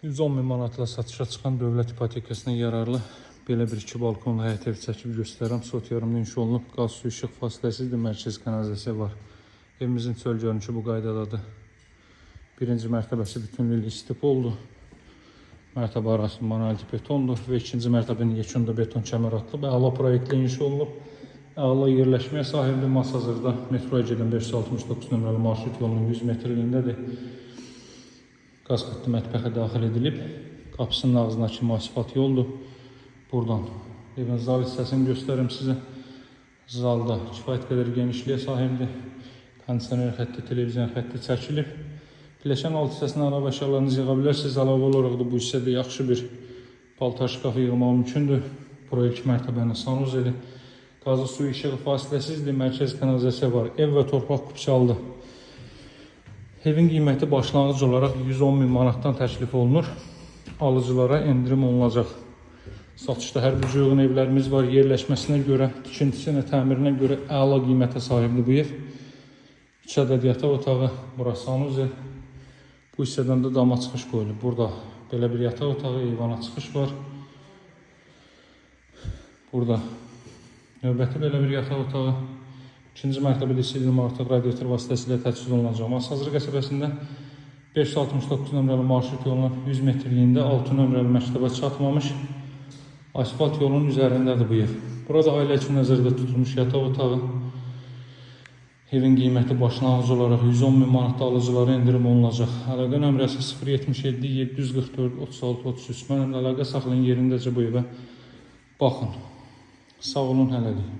110 min manatla satışa çıxan dövlət ipotekasına yararlı belə bir 2 balkonlu həyət ev çəkib göstərirəm. Sot yarımda inşa olunub, qaz, su, işıq fasiləsizdir, mərkəz kanalizasiya var. Evimizin çöl görünüşü bu qaydadadır. Birinci mərtəbəsi bütünlüklə istif oldu. Mərtəbə arası monolitik betondur və ikinci mərtəbənin yekunda beton kəmər atılıb. Əla proyektlə inşa olunub. Əla yerləşməyə sahibdir. Masazırda metroya gedən 569 nömrəli marşrut yolunun 100 metrliyindədir. Qaz xətti mətbəxə daxil edilib. Qapısının ağzına kimi asfalt yoldur. Buradan evin zal hissəsini göstərim sizə. Zalda kifayət qədər genişliyə sahibdir. Kondisioner xətti, televizyon xətti çəkilib. Pilləkən alt hissəsində araba əşyalarınızı yığa bilərsiniz. Əlavə olaraq da bu hissədə yaxşı bir paltar şkafı yığmaq mümkündür. Bura 2 mərtəbənin sanuzeli. Qazı, suyu, işığı fasiləsizdir. Mərkəz kanalizasiya var. Ev və torpaq kupçalıdır. Evin qiyməti başlanğıc olaraq 110 min manatdan təklif olunur. Alıcılara endirim olunacaq. Satışda hər bir cüyğün evlərimiz var. Yerləşməsinə görə, tikintisinə, təmirinə görə əla qiymətə sahibdir bu ev. 2 ədəd yataq otağı, burası sanuzel. Bu hissədən də dama çıxış qoyulub. Burada belə bir yataq otağı, eyvana çıxış var. Burada növbəti belə bir yataq otağı. İkinci mərtəbədə isə artıq radiator vasitəsilə təchiz olunacaq. Masazır qəsəbəsində 569 nömrəli marşrut yolunun 100 metrliyində 6 nömrəli məktəbə çatmamış asfalt yolunun üzərindədir bu ev. Burada ailə üçün nəzərdə tutulmuş yataq otağı. Evin qiyməti başlanğıc olaraq 110 min manatda alıcılara endirim olunacaq. Əlaqə nömrəsi 077 744 36 33. Mənimlə əlaqə saxlayın, yerindəcə bu evə baxın. Sağ olun, hələlik.